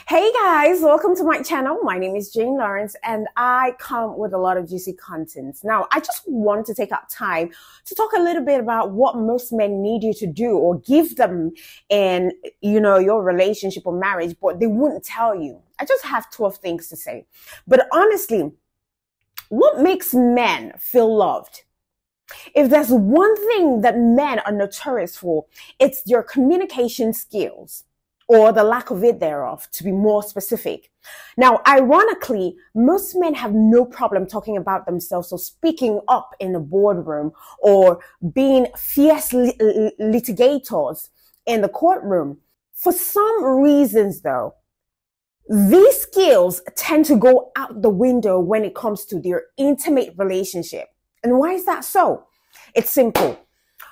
Hey guys, welcome to my channel. My name is Jane Lawrence and I come with a lot of juicy content. Now, I just want to take up time to talk a little bit about what most men need you to do or give them in, your relationship or marriage, but they wouldn't tell you. I just have 12 things to say. But honestly, what makes men feel loved? If there's one thing that men are notorious for, it's their communication skills, or the lack of it thereof, to be more specific. Now, ironically, most men have no problem talking about themselves or speaking up in the boardroom or being fierce litigators in the courtroom. For some reasons, though, these skills tend to go out the window when it comes to their intimate relationship. And why is that so? It's simple.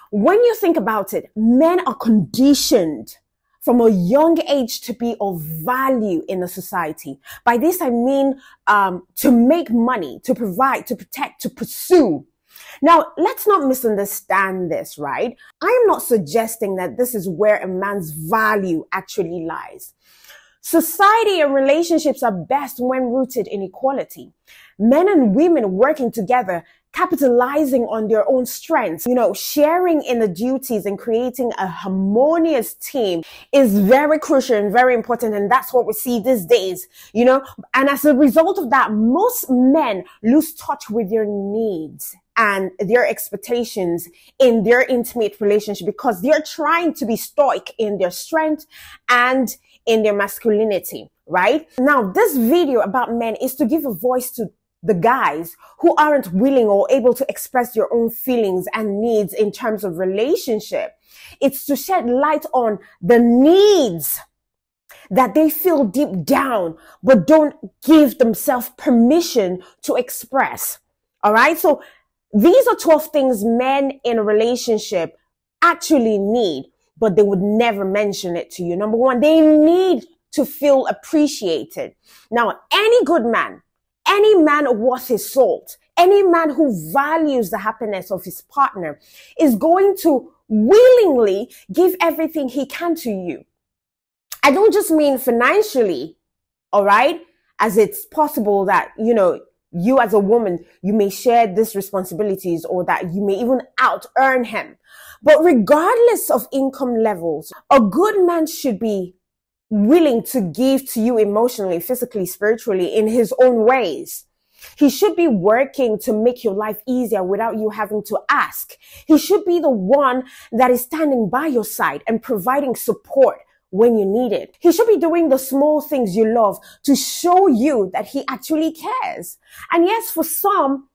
When you think about it, men are conditioned from a young age to be of value in the society. By this, I mean to make money, to provide, to protect, to pursue. Now, let's not misunderstand this, right? I am not suggesting that this is where a man's value actually lies. Society and relationships are best when rooted in equality. Men and women working together, capitalizing on their own strengths, sharing in the duties and creating a harmonious team is very crucial and very important. And that's what we see these days, and as a result of that, most men lose touch with their needs and their expectations in their intimate relationship because they're trying to be stoic in their strength and in their masculinity, right? Now, this video about men is to give a voice to the guys who aren't willing or able to express their own feelings and needs in terms of relationship. It's to shed light on the needs that they feel deep down, but don't give themselves permission to express. All right. So these are 12 things men in a relationship actually need, but they would never mention it to you. Number one, they need to feel appreciated. Now, any good man, any man worth his salt, any man who values the happiness of his partner is going to willingly give everything he can to you. I don't just mean financially, all right? As it's possible that, you as a woman, you may share these responsibilities or that you may even out-earn him. But regardless of income levels, a good man should be willing to give to you emotionally, physically, spiritually, in his own ways. He should be working to make your life easier without you having to ask. He should be the one that is standing by your side and providing support when you need it. He should be doing the small things you love to show you that he actually cares. And yes, for some,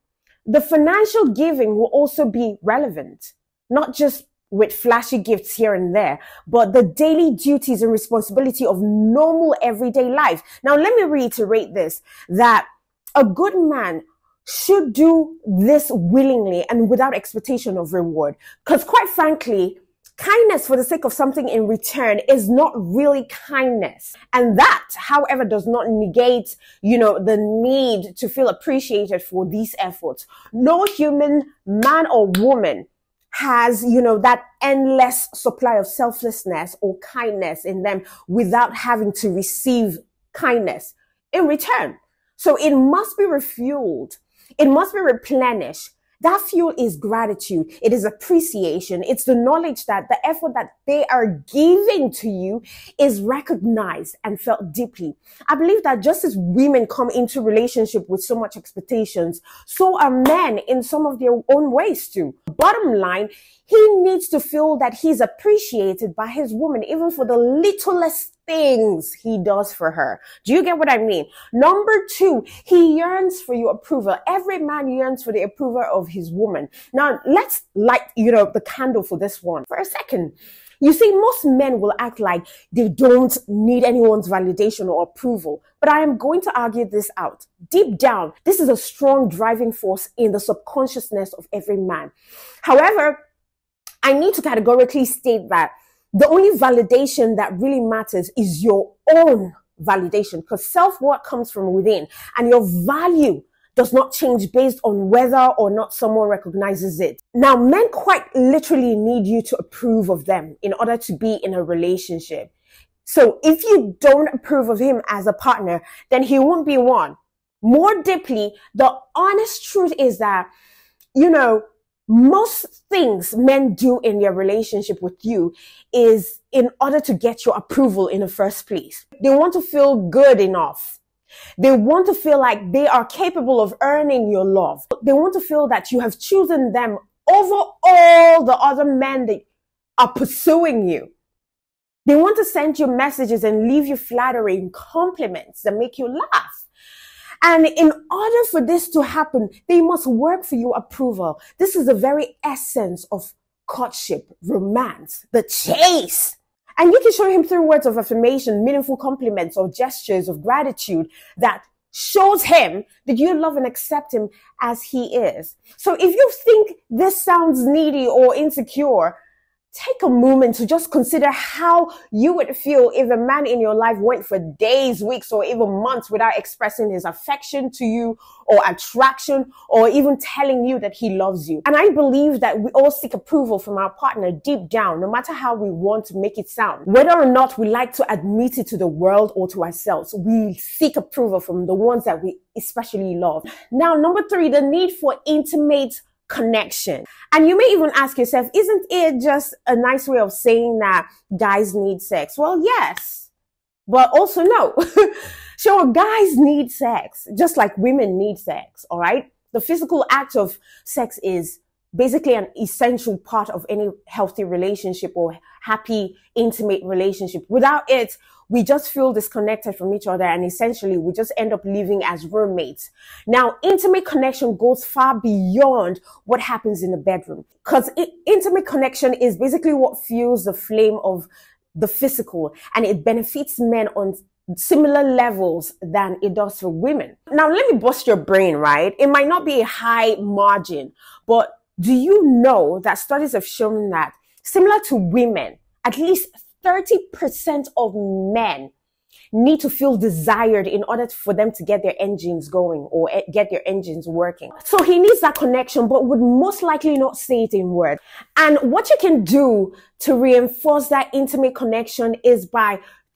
the financial giving will also be relevant, not just with flashy gifts here and there, but the daily duties and responsibility of normal everyday life. Now, let me reiterate this, that a good man should do this willingly and without expectation of reward. Because quite frankly, kindness for the sake of something in return is not really kindness. And that, however, does not negate, the need to feel appreciated for these efforts. No human man or woman has, that endless supply of selflessness or kindness in them without having to receive kindness in return. So it must be refueled. It must be replenished. That fuel is gratitude. It is appreciation. It's the knowledge that the effort that they are giving to you is recognized and felt deeply. I believe that just as women come into relationship with so much expectations, so are men in some of their own ways too. Bottom line, he needs to feel that he's appreciated by his woman, even for the littlest things he does for her. Do you get what I mean? Number two, he yearns for your approval. Every man yearns for the approval of his woman. Now, let's light, the candle for this one for a second. You see, most men will act like they don't need anyone's validation or approval. But I am going to argue this out. Deep down, this is a strong driving force in the subconsciousness of every man. However, I need to categorically state that the only validation that really matters is your own validation, because self-worth comes from within, and your value does not change based on whether or not someone recognizes it. Now, men quite literally need you to approve of them in order to be in a relationship. So if you don't approve of him as a partner, then he won't be one. More deeply, the honest truth is that, most things men do in their relationship with you is in order to get your approval in the first place. They want to feel good enough. They want to feel like they are capable of earning your love. They want to feel that you have chosen them over all the other men that are pursuing you. They want to send you messages and leave you flattering compliments that make you laugh. And in order for this to happen, they must work for your approval. This is the very essence of courtship, romance, the chase. And you can show him through words of affirmation, meaningful compliments, or gestures of gratitude that shows him that you love and accept him as he is. So if you think this sounds needy or insecure, take a moment to just consider how you would feel if a man in your life went for days, weeks, or even months without expressing his affection to you or attraction or even telling you that he loves you. And I believe that we all seek approval from our partner deep down, no matter how we want to make it sound. Whether or not we like to admit it to the world or to ourselves, we seek approval from the ones that we especially love. Now, number 3, the need for intimate connection. And you may even ask yourself, isn't it just a nice way of saying that guys need sex? Well, yes, but also no. Sure, guys need sex, just like women need sex, all right? The physical act of sex is basically an essential part of any healthy relationship or happy, intimate relationship. Without it, we just feel disconnected from each other, and essentially we just end up living as roommates. Now, intimate connection goes far beyond what happens in the bedroom, because intimate connection is basically what fuels the flame of the physical, and it benefits men on similar levels than it does for women. Now, let me bust your brain, right? It might not be a high margin, but do you know that studies have shown that similar to women, at least 30% of men need to feel desired in order for them to get their engines going or get their engines working. So he needs that connection, but would most likely not say it in words. And what you can do to reinforce that intimate connection is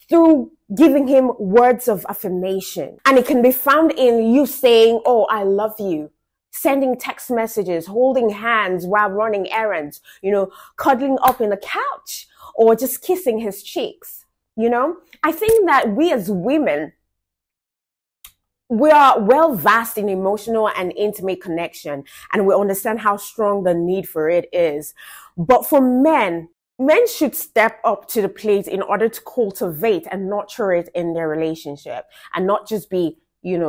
through giving him words of affirmation. And it can be found in you saying, "Oh, I love you," sending text messages, holding hands while running errands, cuddling up in the couch, or just kissing his cheeks. I think that we as women, we are well versed in emotional and intimate connection, and we understand how strong the need for it is. But for men should step up to the plate in order to cultivate and nurture it in their relationship, and not just be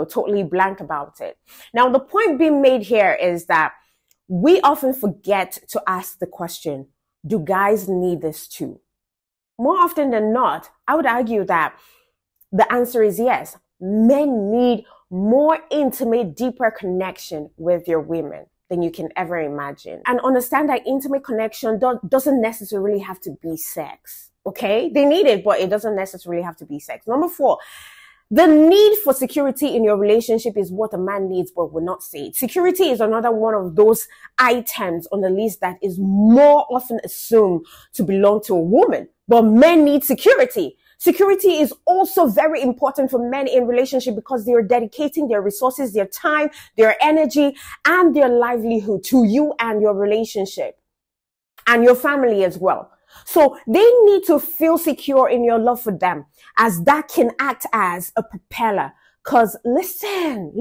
totally blank about it. Now, the point being made here is that we often forget to ask the question, do guys need this too? More often than not, I would argue that the answer is yes. Men need more intimate, deeper connection with their women than you can ever imagine. And understand that intimate connection doesn't necessarily have to be sex, okay? They need it, but it doesn't necessarily have to be sex. Number 4, the need for security in your relationship is what a man needs, but will not say it. Security is another one of those items on the list that is more often assumed to belong to a woman. But men need security. Security is also very important for men in relationship because they are dedicating their resources, their time, their energy, and their livelihood to you and your relationship and your family as well. So they need to feel secure in your love for them, as that can act as a propeller. Because listen,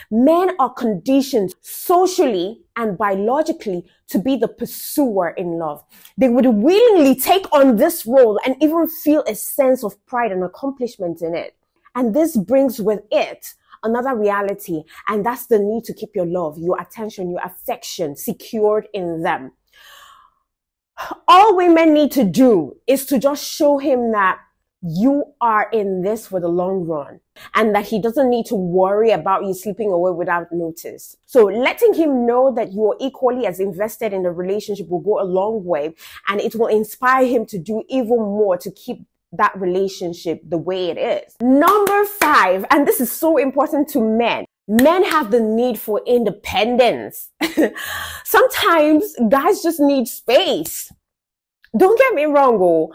men are conditioned socially and biologically to be the pursuer in love. They would willingly take on this role and even feel a sense of pride and accomplishment in it. And this brings with it another reality, and that's the need to keep your love, your attention, your affection secured in them. All women need to do is to just show him that you are in this for the long run, and that he doesn't need to worry about you slipping away without notice. So letting him know that you are equally as invested in the relationship will go a long way, and it will inspire him to do even more to keep that relationship the way it is. Number 5, and this is so important to men. Men have the need for independence. Sometimes guys just need space. Don't get me wrong,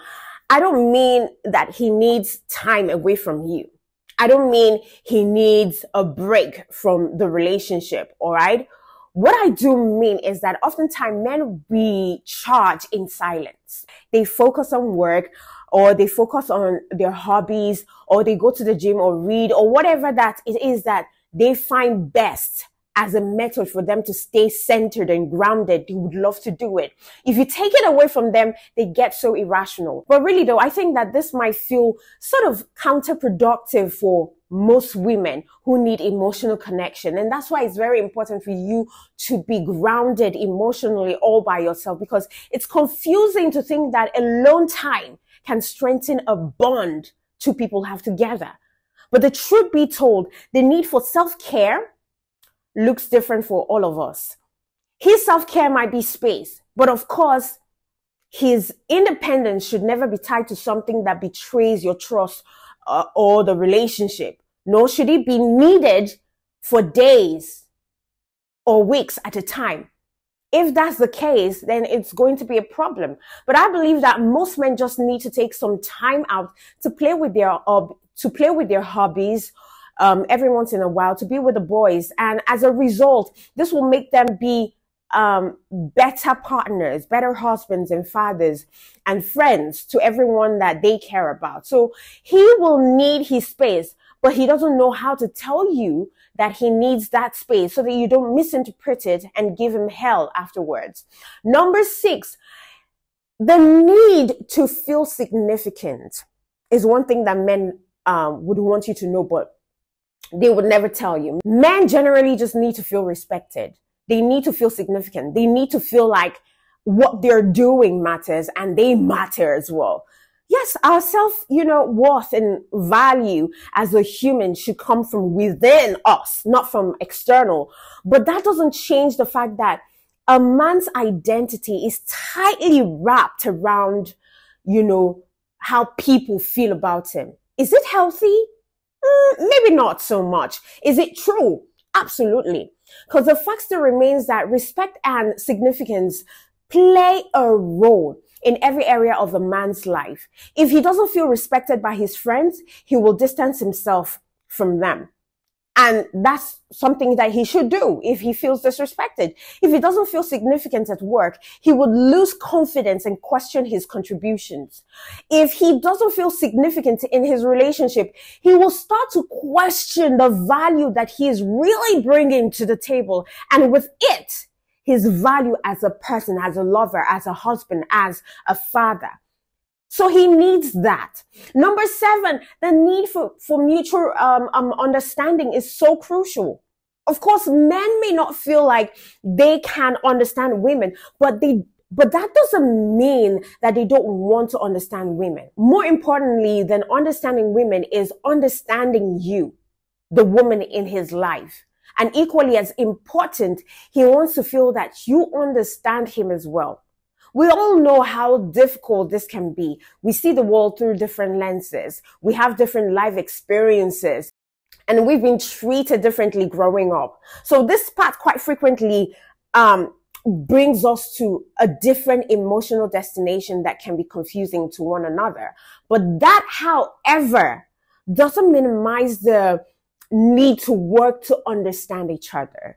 I don't mean that he needs time away from you. I don't mean he needs a break from the relationship, all right? What I do mean is that oftentimes men recharge in silence. They focus on work, or they focus on their hobbies, or they go to the gym or read, or whatever that it is that they find best as a method for them to stay centered and grounded. They would love to do it. If you take it away from them, they get so irrational. But really though, I think that this might feel sort of counterproductive for most women who need emotional connection. And that's why it's very important for you to be grounded emotionally all by yourself, because it's confusing to think that alone time can strengthen a bond two people have together. But the truth be told, the need for self-care looks different for all of us. His self-care might be space, but of course, his independence should never be tied to something that betrays your trust or the relationship. Nor should it be needed for days or weeks at a time. If that's the case, then it's going to be a problem. But I believe that most men just need to take some time out to play with their hobbies, every once in a while, to be with the boys. And as a result, this will make them be better partners, better husbands and fathers and friends to everyone that they care about. So he will need his space, but he doesn't know how to tell you that he needs that space so that you don't misinterpret it and give him hell afterwards. Number 6, the need to feel significant is one thing that men would want you to know, but they would never tell you. Men generally just need to feel respected. They need to feel significant. They need to feel like what they're doing matters and they matter as well. Yes, our self-worth and value as a human should come from within us, not from external. But that doesn't change the fact that a man's identity is tightly wrapped around, how people feel about him. Is it healthy? Maybe not so much. Is it true? Absolutely. Because the fact still remains that respect and significance play a role in every area of a man's life. If he doesn't feel respected by his friends, he will distance himself from them. And that's something that he should do if he feels disrespected. If he doesn't feel significant at work, he would lose confidence and question his contributions. If he doesn't feel significant in his relationship, he will start to question the value that he is really bringing to the table. And with it, his value as a person, as a lover, as a husband, as a father. So he needs that. Number 7, the need for mutual understanding is so crucial. Of course, men may not feel like they can understand women, but that doesn't mean that they don't want to understand women. More importantly than understanding women is understanding you, the woman in his life. And equally as important, he wants to feel that you understand him as well. We all know how difficult this can be. We see the world through different lenses. We have different life experiences, and we've been treated differently growing up. So this part quite frequently brings us to a different emotional destination that can be confusing to one another. But that, however, doesn't minimize the need to work to understand each other.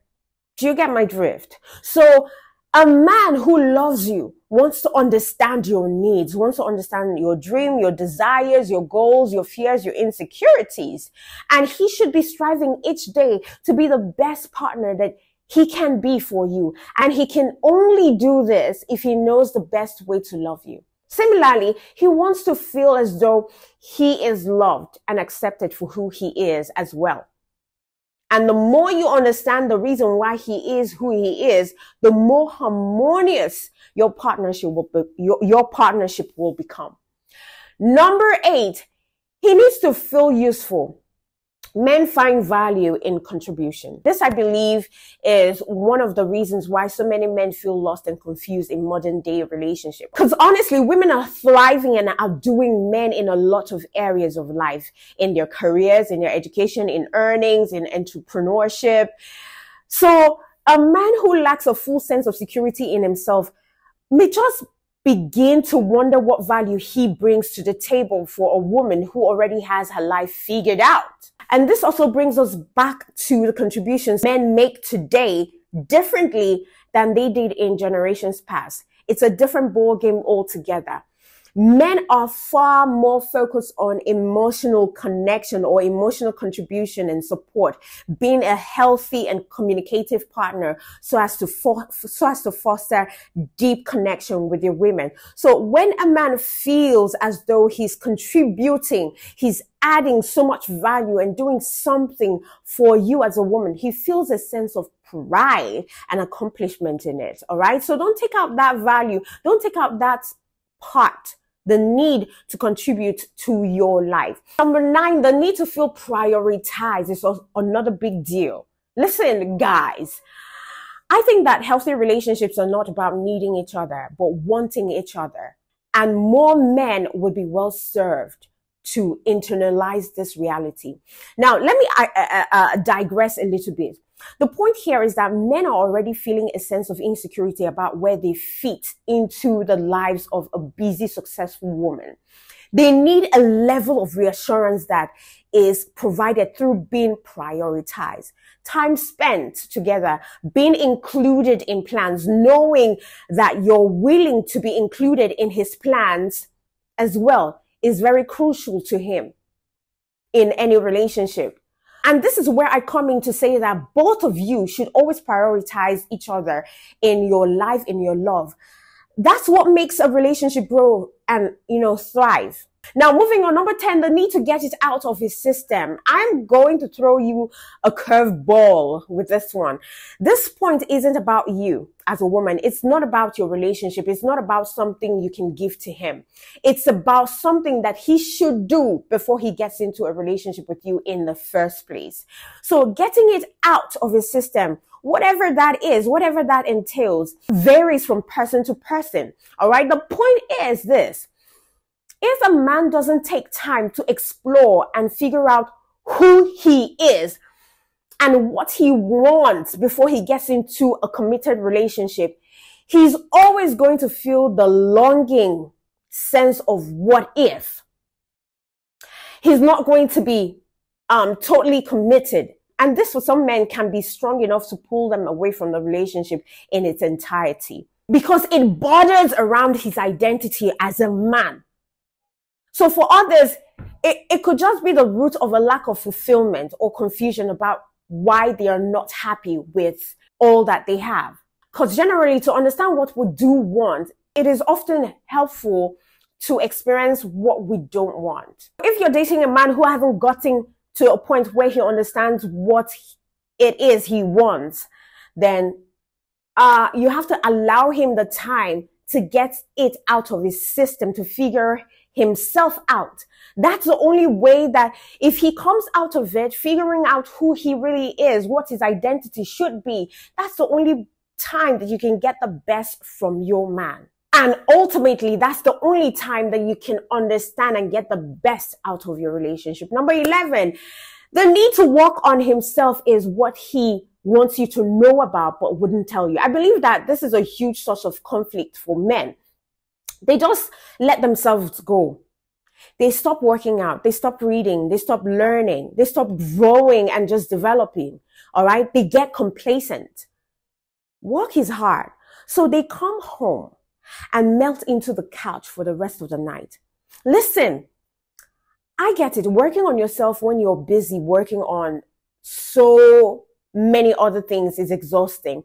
Do you get my drift? So a man who loves you wants to understand your needs, wants to understand your dream, your desires, your goals, your fears, your insecurities. And he should be striving each day to be the best partner that he can be for you. And he can only do this if he knows the best way to love you. Similarly, he wants to feel as though he is loved and accepted for who he is as well. And the more you understand the reason why he is who he is, the more harmonious your partnership will become. Number 8, he needs to feel useful. Men find value in contribution. This, I believe, is one of the reasons why so many men feel lost and confused in modern day relationships. Because honestly, women are thriving and outdoing men in a lot of areas of life, in their careers, in their education, in earnings, in entrepreneurship. So a man who lacks a full sense of security in himself may just begin to wonder what value he brings to the table for a woman who already has her life figured out. And this also brings us back to the contributions men make today differently than they did in generations past. It's a different ball game altogether. Men are far more focused on emotional connection or emotional contribution and support, being a healthy and communicative partner so as to foster deep connection with your women. So when a man feels as though he's contributing, he's adding so much value and doing something for you as a woman, he feels a sense of pride and accomplishment in it. All right. So don't take out that value. Don't take out that part, the need to contribute to your life. Number 9, the need to feel prioritized is another big deal. Listen, guys, I think that healthy relationships are not about needing each other, but wanting each other. And more men would be well served to internalize this reality. Now, let me digress a little bit. The point here is that men are already feeling a sense of insecurity about where they fit into the lives of a busy, successful woman. They need a level of reassurance that is provided through being prioritized. Time spent together, being included in plans, knowing that you're willing to be included in his plans as well is very crucial to him in any relationship. And this is where I come in to say that both of you should always prioritize each other in your life, in your love. That's what makes a relationship grow and, thrive. Now, moving on, number 10, the need to get it out of his system. I'm going to throw you a curveball with this one. This point isn't about you as a woman. It's not about your relationship. It's not about something you can give to him. It's about something that he should do before he gets into a relationship with you in the first place. So getting it out of his system, whatever that is, whatever that entails, varies from person to person. All right. The point is this. If a man doesn't take time to explore and figure out who he is and what he wants before he gets into a committed relationship, he's always going to feel the longing sense of what if. He's not going to be totally committed. And this for some men can be strong enough to pull them away from the relationship in its entirety because it borders around his identity as a man. So for others, it could just be the root of a lack of fulfillment or confusion about why they are not happy with all that they have. Because generally, to understand what we do want, it is often helpful to experience what we don't want. If you're dating a man who hasn't gotten to a point where he understands what it is he wants, then you have to allow him the time to get it out of his system, to figure himself out. That's the only way that if he comes out of it, figuring out who he really is, what his identity should be, that's the only time that you can get the best from your man. And ultimately, that's the only time that you can understand and get the best out of your relationship. Number 11, the need to work on himself is what he wants you to know about but wouldn't tell you. I believe that this is a huge source of conflict for men. They just let themselves go. They stop working out. They stop reading. They stop learning. They stop growing and just developing. All right. They get complacent. Work is hard. So they come home and melt into the couch for the rest of the night. Listen, I get it. Working on yourself when you're busy working on so many other things is exhausting.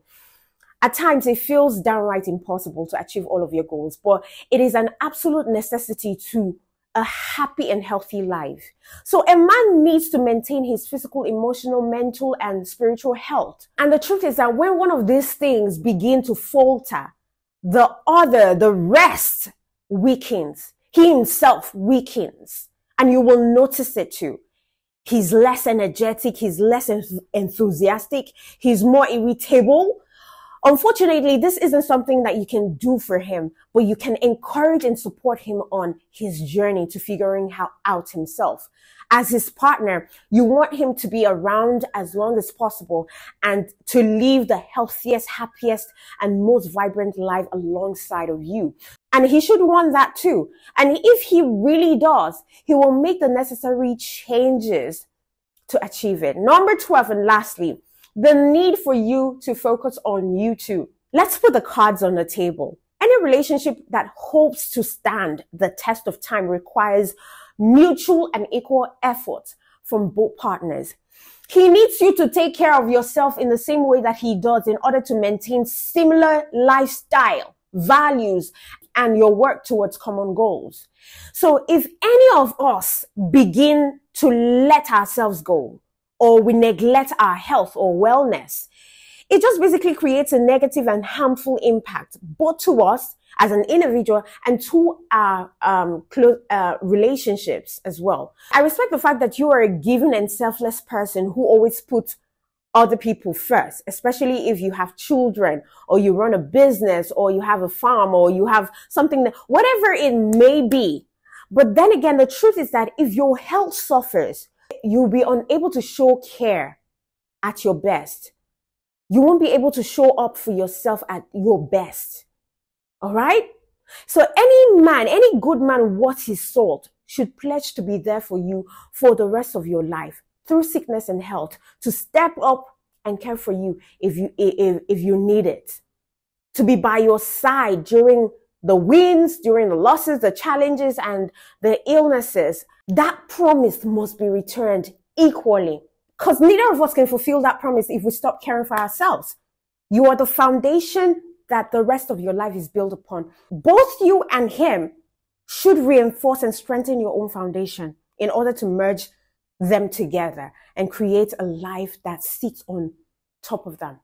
At times, it feels downright impossible to achieve all of your goals, but it is an absolute necessity to a happy and healthy life. So a man needs to maintain his physical, emotional, mental, and spiritual health. And the truth is that when one of these things begin to falter, the rest weakens. He himself weakens, and you will notice it too. He's less energetic. He's less enthusiastic. He's more irritable. Unfortunately, this isn't something that you can do for him, but you can encourage and support him on his journey to figuring out himself. As his partner, you want him to be around as long as possible and to live the healthiest, happiest, and most vibrant life alongside of you. And he should want that too. And if he really does, he will make the necessary changes to achieve it. Number 12, and lastly, the need for you to focus on you too. Let's put the cards on the table. Any relationship that hopes to stand the test of time requires mutual and equal effort from both partners. He needs you to take care of yourself in the same way that he does in order to maintain similar lifestyle, values, and your work towards common goals. So if any of us begin to let ourselves go, or we neglect our health or wellness, it just basically creates a negative and harmful impact, both to us as an individual and to our relationships as well. I respect the fact that you are a giving and selfless person who always puts other people first, especially if you have children or you run a business or you have a farm or you have something, whatever it may be. But then again, the truth is that if your health suffers, you'll be unable to show care at your best. You won't be able to show up for yourself at your best. All right? So any man, any good man worth his salt should pledge to be there for you for the rest of your life, through sickness and health, to step up and care for you if you need it, to be by your side during the wins, during the losses, the challenges, and the illnesses. That promise must be returned equally, because neither of us can fulfill that promise if we stop caring for ourselves. You are the foundation that the rest of your life is built upon. Both you and him should reinforce and strengthen your own foundation in order to merge them together and create a life that sits on top of them.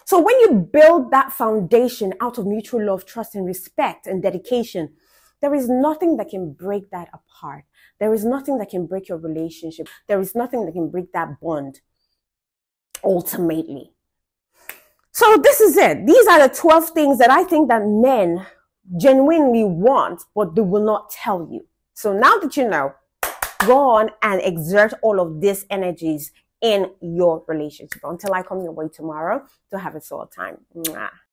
So when you build that foundation out of mutual love, trust, and respect and dedication, there is nothing that can break that apart. There is nothing that can break your relationship. There is nothing that can break that bond ultimately. So this is it. These are the 12 things that I think that men genuinely want, but they will not tell you. So now that you know, go on and exert all of these energies in your relationship. Until I come your way tomorrow, to have a soul time. Mwah.